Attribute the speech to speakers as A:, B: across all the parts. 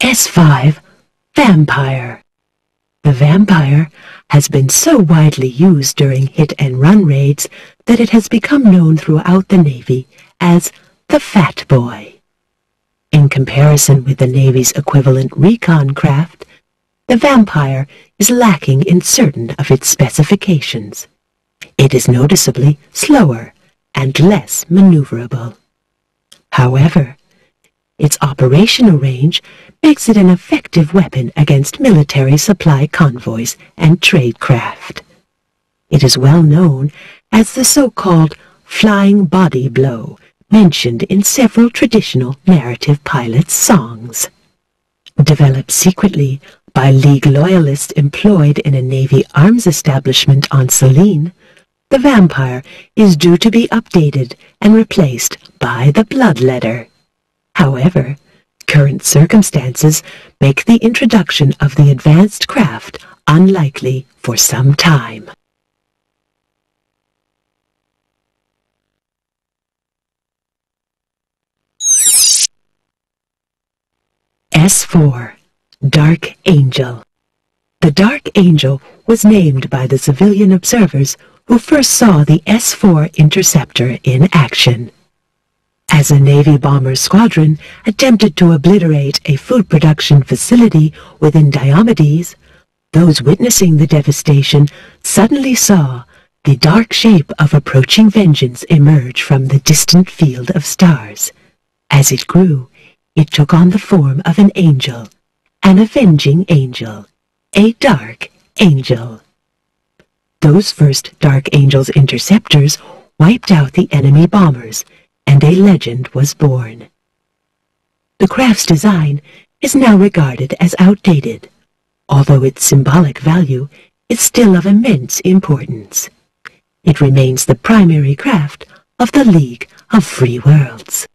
A: S5 Vampire. The Vampire has been so widely used during hit-and-run raids that it has become known throughout the Navy as the Fat Boy. In comparison with the Navy's equivalent recon craft, the Vampire is lacking in certain of its specifications. It is noticeably slower and less maneuverable. However, its operational range makes it an effective weapon against military supply convoys and trade craft. It is well known as the so-called flying body blow mentioned in several traditional narrative pilots' songs. Developed secretly by League loyalists employed in a Navy arms establishment on Selene, the Vampire is due to be updated and replaced by the Bloodletter. However, current circumstances make the introduction of the advanced craft unlikely for some time. S4 Dark Angel. The Dark Angel was named by the civilian observers who first saw the S4 interceptor in action. As a Navy bomber squadron attempted to obliterate a food production facility within Diomedes, those witnessing the devastation suddenly saw the dark shape of approaching vengeance emerge from the distant field of stars. As it grew, it took on the form of an angel, an avenging angel, a dark angel. Those first Dark Angel's interceptors wiped out the enemy bombers, and a legend was born. The craft's design is now regarded as outdated, although its symbolic value is still of immense importance. It remains the primary craft of the League of Free Worlds.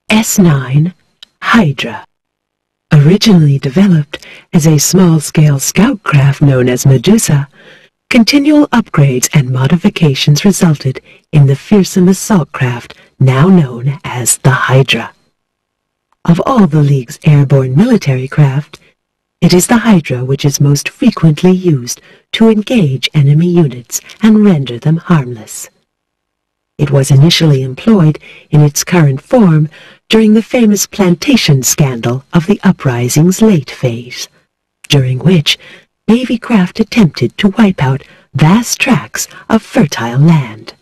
A: S9 Hydra. Originally developed as a small-scale scout craft known as Medusa, continual upgrades and modifications resulted in the fearsome assault craft now known as the Hydra. Of all the League's airborne military craft, it is the Hydra which is most frequently used to engage enemy units and render them harmless. It was initially employed in its current form during the famous plantation scandal of the uprising's late phase, during which Navy craft attempted to wipe out vast tracts of fertile land.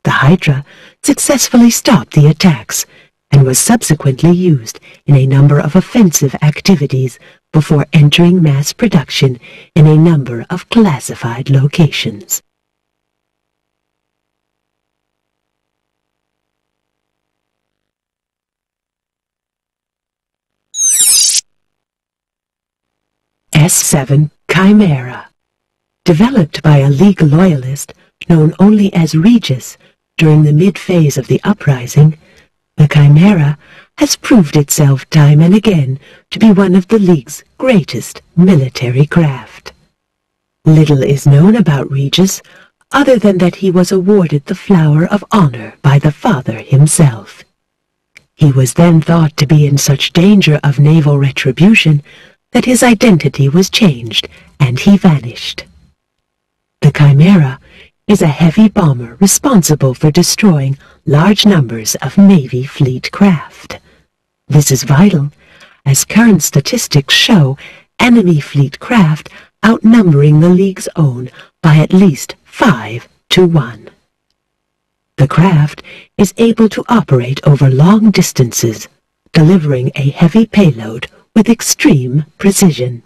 A: The Hydra successfully stopped the attacks and was subsequently used in a number of offensive activities before entering mass production in a number of classified locations. S7 Chimera. Developed by a League loyalist known only as Regis during the mid-phase of the uprising, the Chimera has proved itself time and again to be one of the League's greatest military craft. Little is known about Regis other than that he was awarded the Flower of Honor by the Father himself. He was then thought to be in such danger of naval retribution that his identity was changed and he vanished. The Chimera is a heavy bomber responsible for destroying large numbers of Navy fleet craft. This is vital, as current statistics show enemy fleet craft outnumbering the League's own by at least 5 to 1. The craft is able to operate over long distances, delivering a heavy payload with extreme precision.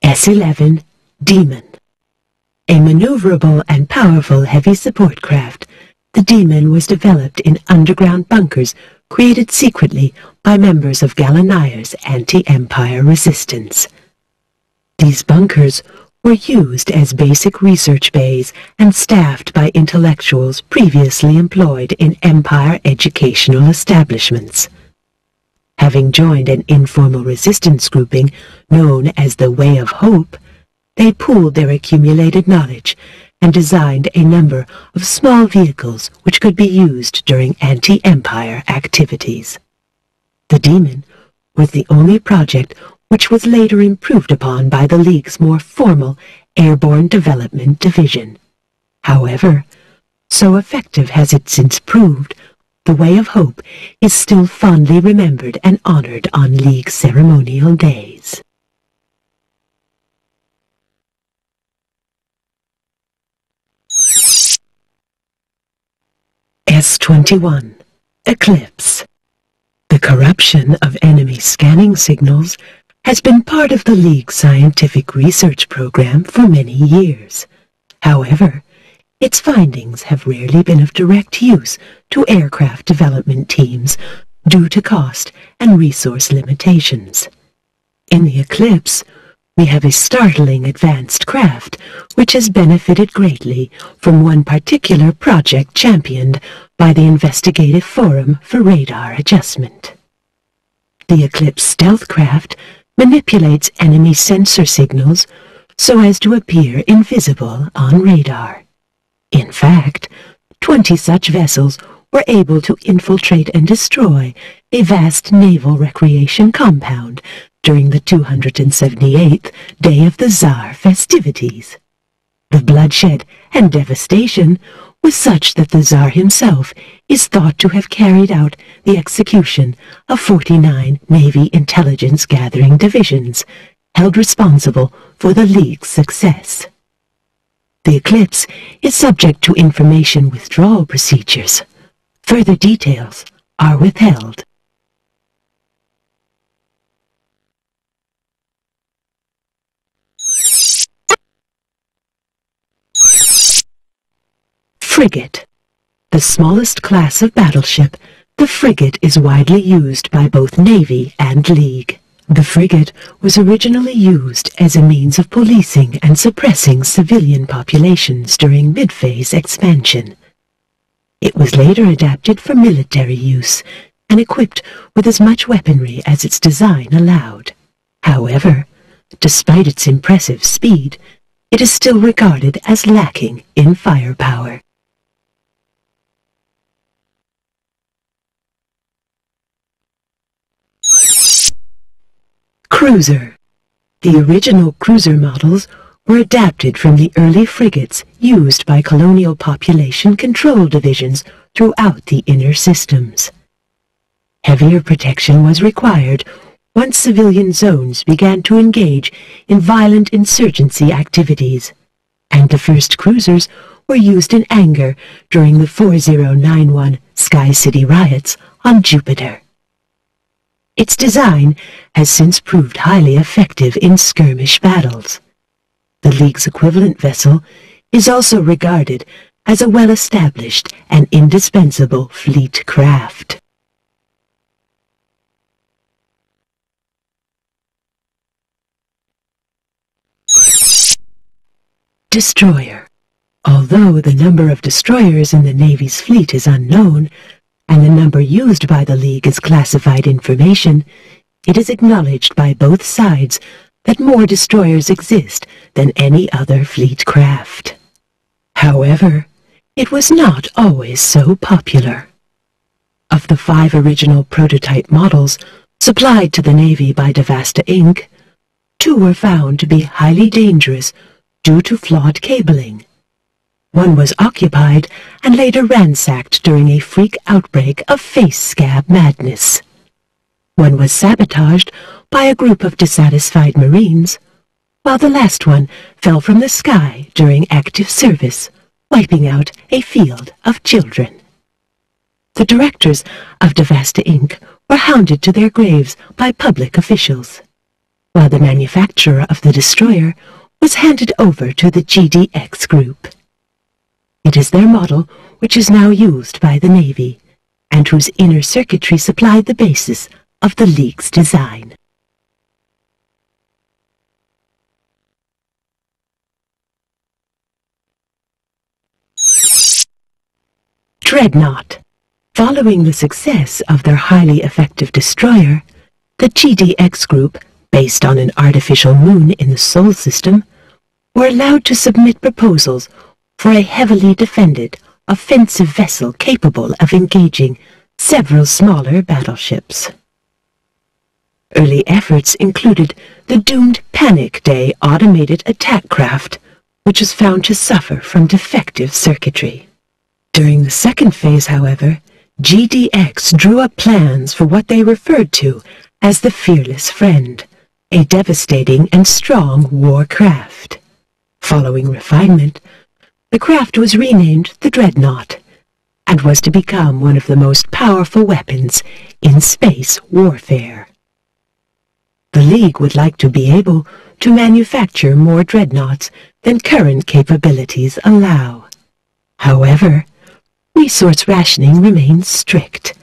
A: S11 Demon. A maneuverable and powerful heavy support craft, the Demon was developed in underground bunkers created secretly by members of Gallinair's anti-Empire resistance. These bunkers were used as basic research bays and staffed by intellectuals previously employed in Empire educational establishments. Having joined an informal resistance grouping known as the Way of Hope, they pooled their accumulated knowledge and designed a number of small vehicles which could be used during anti-Empire activities. The Demon was the only project which was later improved upon by the League's more formal Airborne Development Division. However, so effective has it since proved, the Way of Hope is still fondly remembered and honored on League ceremonial days. S-21 Eclipse. The corruption of enemy scanning signals has been part of the League's scientific research program for many years. However, its findings have rarely been of direct use to aircraft development teams due to cost and resource limitations. In the Eclipse, we have a startling advanced craft which has benefited greatly from one particular project championed by the Investigative Forum for Radar Adjustment. The Eclipse stealth craft manipulates enemy sensor signals so as to appear invisible on radar. In fact, 20 such vessels were able to infiltrate and destroy a vast naval recreation compound during the 278th day of the Tsar festivities. The bloodshed and devastation was such that the Tsar himself is thought to have carried out the execution of 49 Navy intelligence-gathering divisions, held responsible for the League's success. The Eclipse is subject to information withdrawal procedures. Further details are withheld. Frigate. The smallest class of battleship, the frigate is widely used by both Navy and League. The frigate was originally used as a means of policing and suppressing civilian populations during mid-phase expansion. It was later adapted for military use and equipped with as much weaponry as its design allowed. However, despite its impressive speed, it is still regarded as lacking in firepower. Cruiser. The original cruiser models were adapted from the early frigates used by colonial population control divisions throughout the inner systems. Heavier protection was required once civilian zones began to engage in violent insurgency activities, and the first cruisers were used in anger during the 4091 Sky City riots on Jupiter. Its design has since proved highly effective in skirmish battles. The League's equivalent vessel is also regarded as a well-established and indispensable fleet craft. Destroyer. Although the number of destroyers in the Navy's fleet is unknown, and the number used by the League is classified information, it is acknowledged by both sides that more destroyers exist than any other fleet craft. However, it was not always so popular. Of the 5 original prototype models supplied to the Navy by Devasta Inc., 2 were found to be highly dangerous due to flawed cabling. One was occupied and later ransacked during a freak outbreak of face scab madness. One was sabotaged by a group of dissatisfied Marines, while the last one fell from the sky during active service, wiping out a field of children. The directors of Devasta Inc. were hounded to their graves by public officials, while the manufacturer of the destroyer was handed over to the GDX group. It is their model which is now used by the Navy, and whose inner circuitry supplied the basis of the League's design. Dreadnought. Following the success of their highly effective destroyer, the GDX group, based on an artificial moon in the Sol system, were allowed to submit proposals for a heavily defended, offensive vessel capable of engaging several smaller battleships. Early efforts included the doomed Panic Day automated attack craft, which was found to suffer from defective circuitry. During the second phase, however, GDX drew up plans for what they referred to as the Fearless Friend, a devastating and strong war craft. Following refinement, the craft was renamed the Dreadnought and was to become one of the most powerful weapons in space warfare. The League would like to be able to manufacture more Dreadnoughts than current capabilities allow. However, resource rationing remains strict,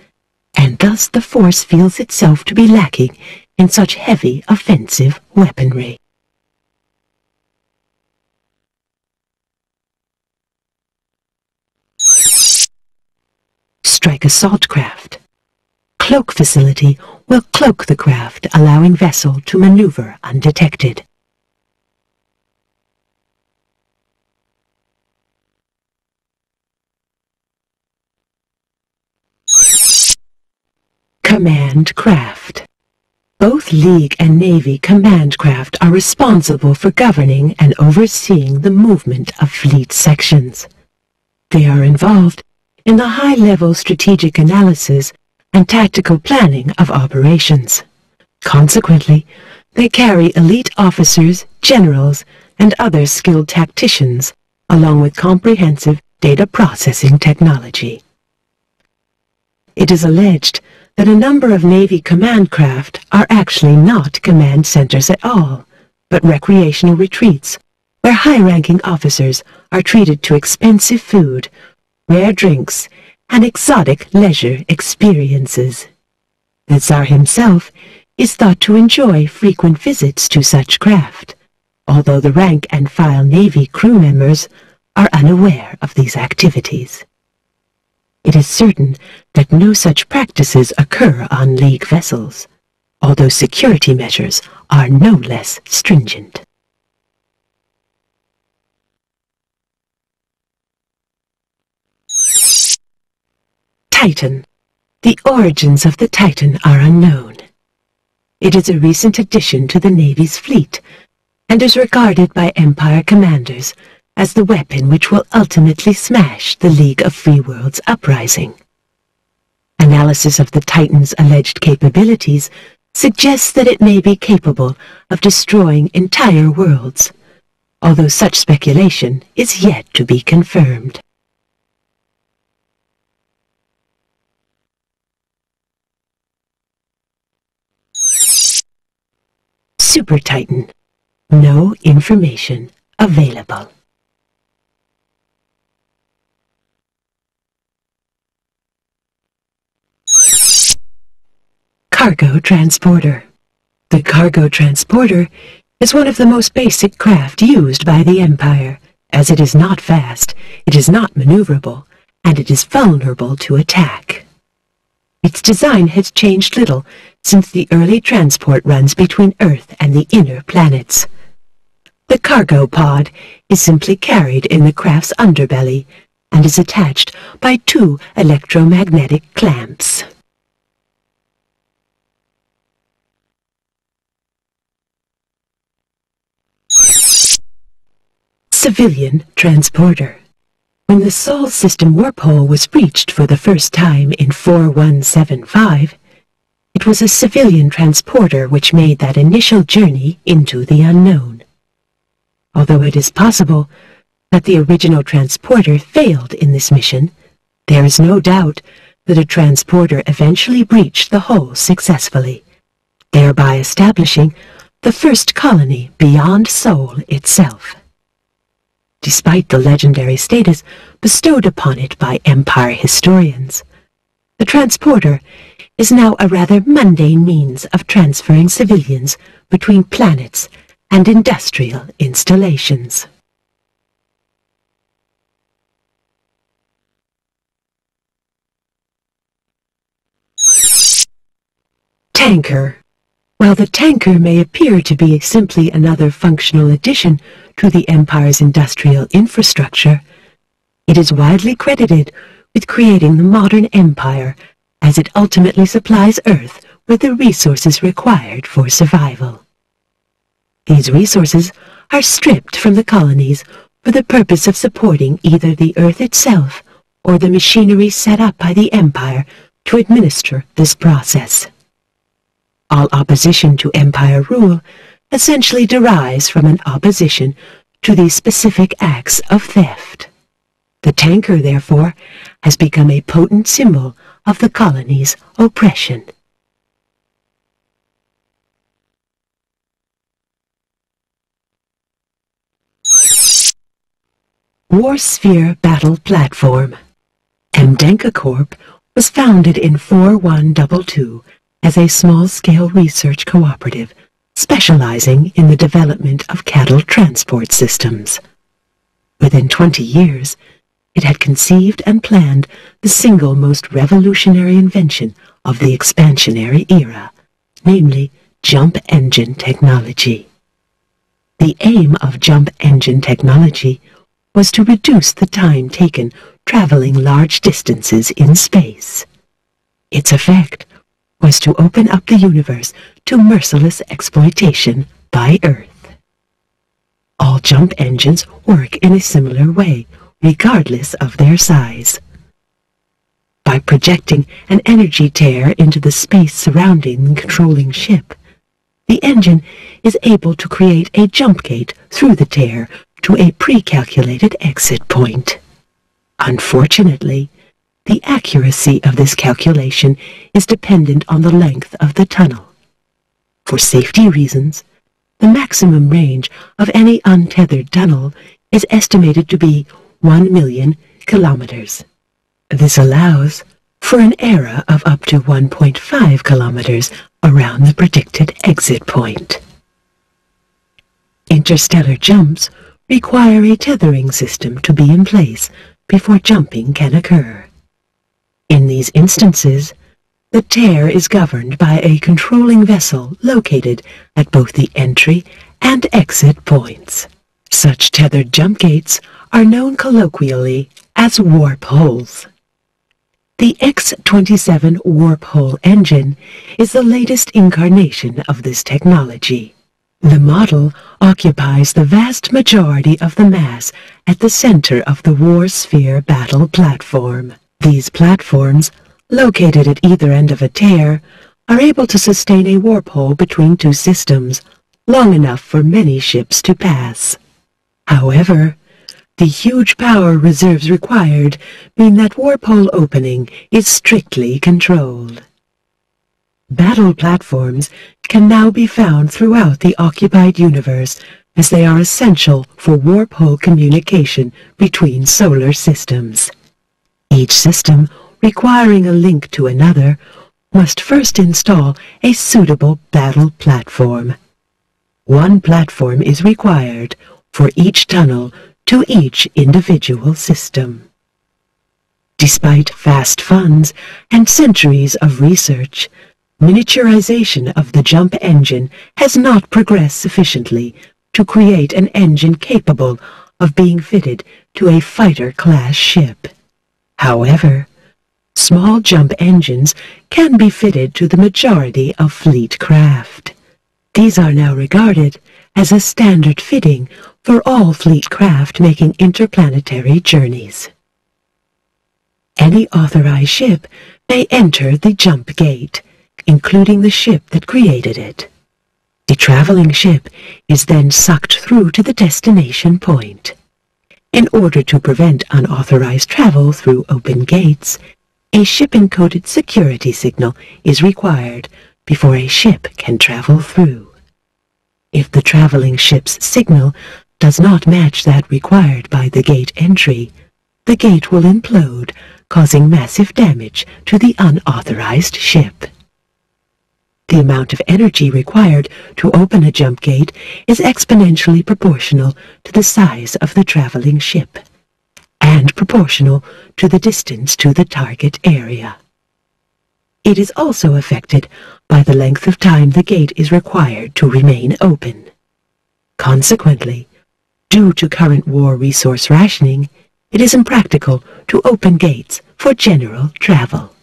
A: and thus the Force feels itself to be lacking in such heavy offensive weaponry. Strike Assault Craft. Cloak Facility will cloak the craft, allowing vessel to maneuver undetected. Command Craft. Both League and Navy command craft are responsible for governing and overseeing the movement of fleet sections. They are involved in the high-level strategic analysis and tactical planning of operations. Consequently, they carry elite officers, generals, and other skilled tacticians, along with comprehensive data processing technology. It is alleged that a number of Navy command craft are actually not command centers at all, but recreational retreats, where high-ranking officers are treated to expensive food, rare drinks, and exotic leisure experiences. The Tsar himself is thought to enjoy frequent visits to such craft, although the rank-and-file Navy crew members are unaware of these activities. It is certain that no such practices occur on League vessels, although security measures are no less stringent. Titan. The origins of the Titan are unknown. It is a recent addition to the Navy's fleet, and is regarded by Empire commanders as the weapon which will ultimately smash the League of Free Worlds uprising. Analysis of the Titan's alleged capabilities suggests that it may be capable of destroying entire worlds, although such speculation is yet to be confirmed. Super Titan. No information available. Cargo Transporter. The cargo transporter is one of the most basic craft used by the Empire, as it is not fast, it is not maneuverable, and it is vulnerable to attack. Its design has changed little since the early transport runs between Earth and the inner planets. The cargo pod is simply carried in the craft's underbelly and is attached by 2 electromagnetic clamps. Civilian Transporter. When the Sol system warp hole was breached for the first time in 4175, it was a civilian transporter which made that initial journey into the unknown. Although it is possible that the original transporter failed in this mission, there is no doubt that a transporter eventually breached the hole successfully, thereby establishing the first colony beyond Sol itself. Despite the legendary status bestowed upon it by Empire historians, the transporter is now a rather mundane means of transferring civilians between planets and industrial installations. Tanker. While the tanker may appear to be simply another functional addition to the Empire's industrial infrastructure, it is widely credited with creating the modern Empire, as it ultimately supplies Earth with the resources required for survival. These resources are stripped from the colonies for the purpose of supporting either the Earth itself or the machinery set up by the Empire to administer this process. All opposition to Empire rule essentially derives from an opposition to these specific acts of theft. The tanker, therefore, has become a potent symbol of the colony's oppression. War Sphere Battle Platform. Mdenka Corp was founded in 4122 as a small-scale research cooperative specializing in the development of cattle transport systems. Within 20 years, it had conceived and planned the single most revolutionary invention of the expansionary era, namely jump engine technology. The aim of jump engine technology was to reduce the time taken traveling large distances in space. Its effect was to open up the universe to merciless exploitation by Earth. All jump engines work in a similar way, regardless of their size. By projecting an energy tear into the space surrounding the controlling ship, the engine is able to create a jump gate through the tear to a pre-calculated exit point. Unfortunately, the accuracy of this calculation is dependent on the length of the tunnel. For safety reasons, the maximum range of any untethered tunnel is estimated to be 1 million kilometers. This allows for an error of up to 1.5 kilometers around the predicted exit point. Interstellar jumps require a tethering system to be in place before jumping can occur. In these instances, the tear is governed by a controlling vessel located at both the entry and exit points. Such tethered jump gates are known colloquially as warp holes. The X-27 warp hole engine is the latest incarnation of this technology. The model occupies the vast majority of the mass at the center of the War Sphere battle platform. These platforms, located at either end of a tear, are able to sustain a warp hole between two systems, long enough for many ships to pass. However, the huge power reserves required mean that warp hole opening is strictly controlled. Battle platforms can now be found throughout the occupied universe, as they are essential for warp hole communication between solar systems. Each system, requiring a link to another, must first install a suitable battle platform. One platform is required for each tunnel to each individual system. Despite vast funds and centuries of research, miniaturization of the jump engine has not progressed sufficiently to create an engine capable of being fitted to a fighter-class ship. However, small jump engines can be fitted to the majority of fleet craft. These are now regarded as a standard fitting for all fleet craft making interplanetary journeys. Any authorized ship may enter the jump gate, including the ship that created it. The traveling ship is then sucked through to the destination point. In order to prevent unauthorized travel through open gates, a ship-encoded security signal is required before a ship can travel through. If the traveling ship's signal does not match that required by the gate entry, the gate will implode, causing massive damage to the unauthorized ship. The amount of energy required to open a jump gate is exponentially proportional to the size of the traveling ship, and proportional to the distance to the target area. It is also affected by the length of time the gate is required to remain open. Consequently, due to current war resource rationing, it is impractical to open gates for general travel.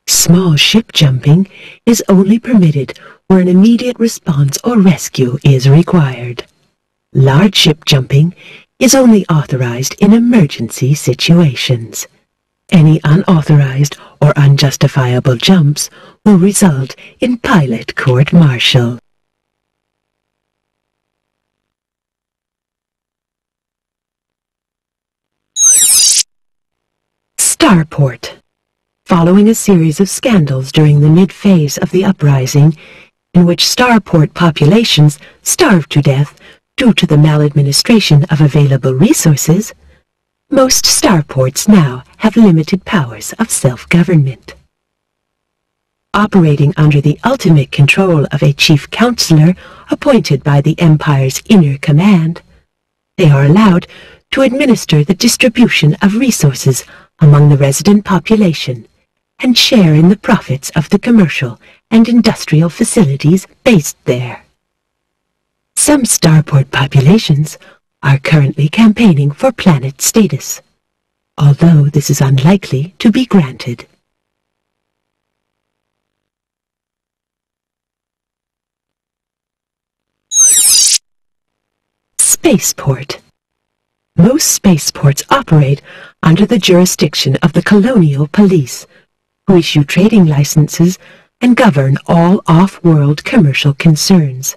A: Small ship jumping is only permitted where an immediate response or rescue is required. Large ship jumping is only authorized in emergency situations. Any unauthorized or unjustifiable jumps will result in pilot court-martial. Starport. Following a series of scandals during the mid-phase of the uprising, in which Starport populations starved to death due to the maladministration of available resources, most starports now have limited powers of self-government. Operating under the ultimate control of a chief counselor appointed by the Empire's inner command, they are allowed to administer the distribution of resources among the resident population and share in the profits of the commercial and industrial facilities based there. Some starport populations are currently campaigning for planet status, although this is unlikely to be granted. Spaceport. Most spaceports operate under the jurisdiction of the Colonial Police, who issue trading licenses and govern all off-world commercial concerns.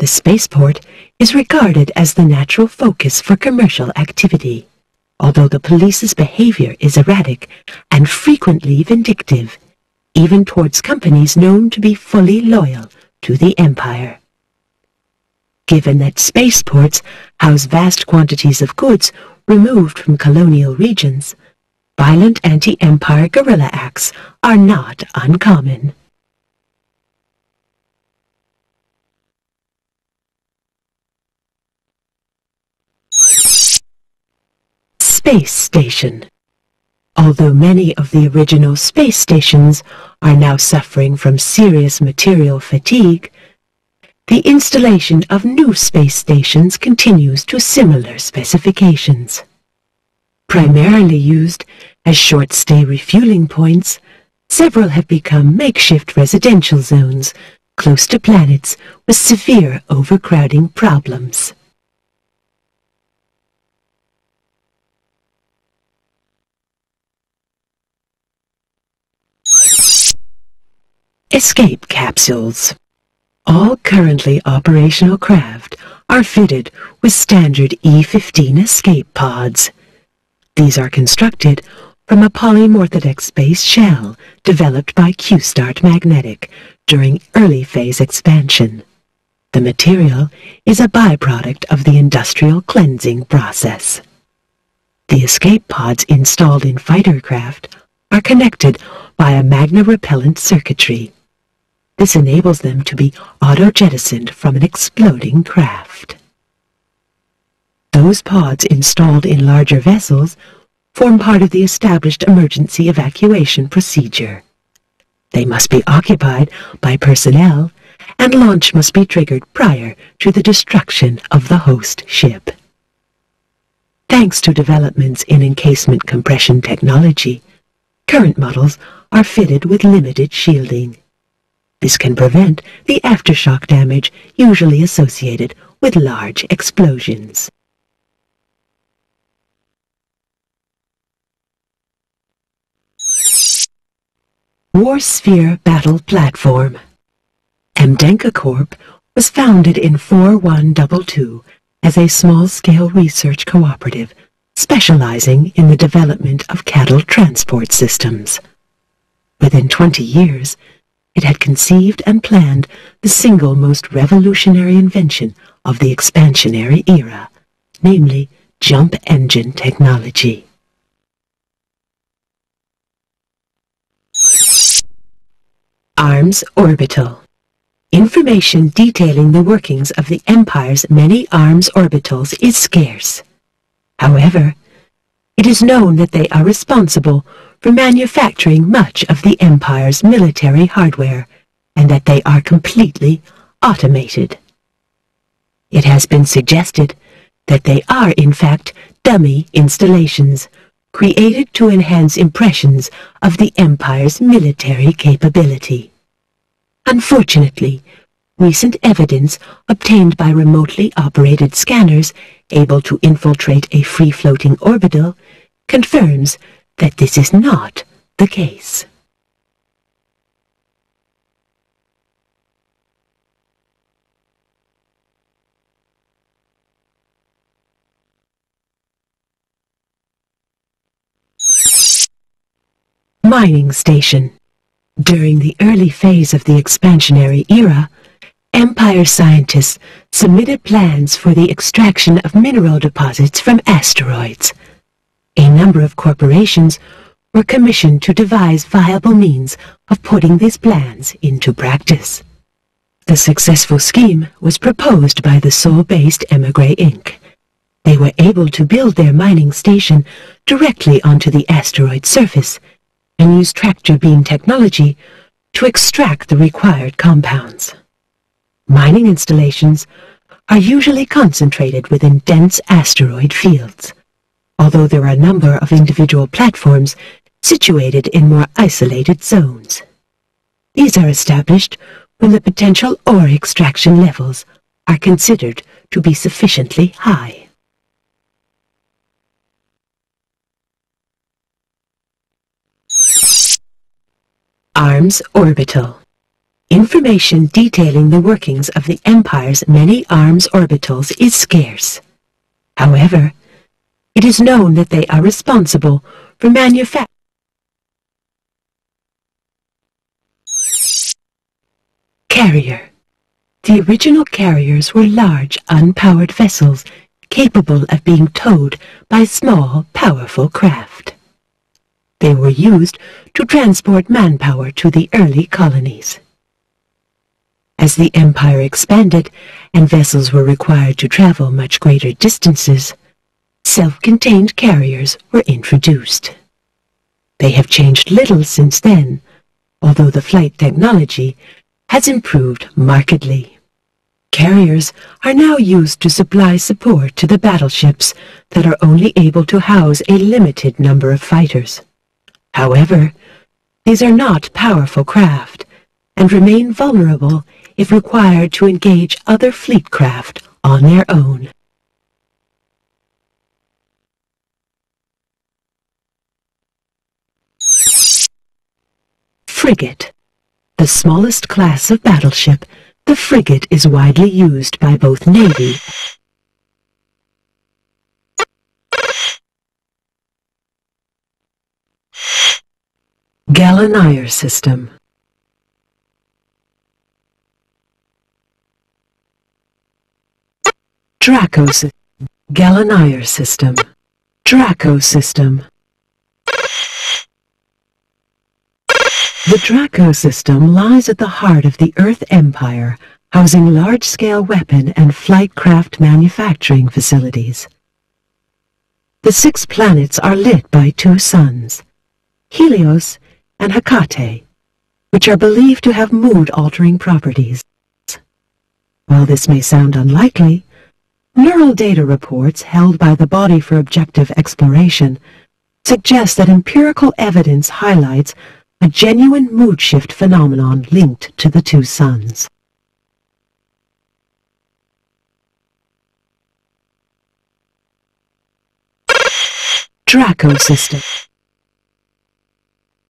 A: The spaceport is regarded as the natural focus for commercial activity, although the police's behavior is erratic and frequently vindictive, even towards companies known to be fully loyal to the Empire. Given that spaceports house vast quantities of goods removed from colonial regions, violent anti-Empire guerrilla acts are not uncommon. Space Station. Although many of the original space stations are now suffering from serious material fatigue, the installation of new space stations continues to similar specifications. Primarily used as short-stay refueling points, several have become makeshift residential zones close to planets with severe overcrowding problems. Escape capsules. All currently operational craft are fitted with standard E-15 escape pods. These are constructed from a polymorphic space shell developed by Q-Start Magnetic during early phase expansion. The material is a byproduct of the industrial cleansing process. The escape pods installed in fighter craft are connected by a magna-repellent circuitry. This enables them to be auto-jettisoned from an exploding craft. Those pods installed in larger vessels form part of the established emergency evacuation procedure. They must be occupied by personnel, and launch must be triggered prior to the destruction of the host ship. Thanks to developments in encasement compression technology, current models are fitted with limited shielding. This can prevent the aftershock damage usually associated with large explosions. Warsphere Battle Platform. Mdenka Corp was founded in 4122 as a small-scale research cooperative specializing in the development of cattle transport systems. Within 20 years, it had conceived and planned the single most revolutionary invention of the expansionary era, namely jump engine technology. Arms Orbital. Information detailing the workings of the Empire's many arms orbitals is scarce. However, it is known that they are responsible for manufacturing much of the Empire's military hardware, and that they are completely automated. It has been suggested that they are in fact dummy installations, created to enhance impressions of the Empire's military capability. Unfortunately, recent evidence obtained by remotely operated scanners able to infiltrate a free-floating orbital confirms that this is not the case. Mining Station. During the early phase of the expansionary era, Empire scientists submitted plans for the extraction of mineral deposits from asteroids. A number of corporations were commissioned to devise viable means of putting these plans into practice. The successful scheme was proposed by the Sol-based Emigre Inc. They were able to build their mining station directly onto the asteroid surface and use tractor beam technology to extract the required compounds. Mining installations are usually concentrated within dense asteroid fields, although there are a number of individual platforms situated in more isolated zones. These are established when the potential ore extraction levels are considered to be sufficiently high. Arms Orbital. Information detailing the workings of the Empire's many arms orbitals is scarce. However, it is known that they are responsible for manufacturing carrier. The original carriers were large, unpowered vessels capable of being towed by small, powerful craft. They were used to transport manpower to the early colonies. As the Empire expanded and vessels were required to travel much greater distances, self-contained carriers were introduced. They have changed little since then, although the flight technology has improved markedly. Carriers are now used to supply support to the battleships that are only able to house a limited number of fighters. However, these are not powerful craft and remain vulnerable if required to engage other fleet craft on their own. Frigate. The smallest class of battleship, the frigate is widely used by both Navy Gallonier system. Draco system. Gallonier system. Draco system. The Draco system lies at the heart of the Earth Empire, housing large-scale weapon and flight craft manufacturing facilities. The 6 planets are lit by 2 suns, Helios and Hecate, which are believed to have mood-altering properties. While this may sound unlikely, neural data reports held by the Body for Objective Exploration suggest that empirical evidence highlights a genuine mood shift phenomenon linked to the 2 suns. Draco system.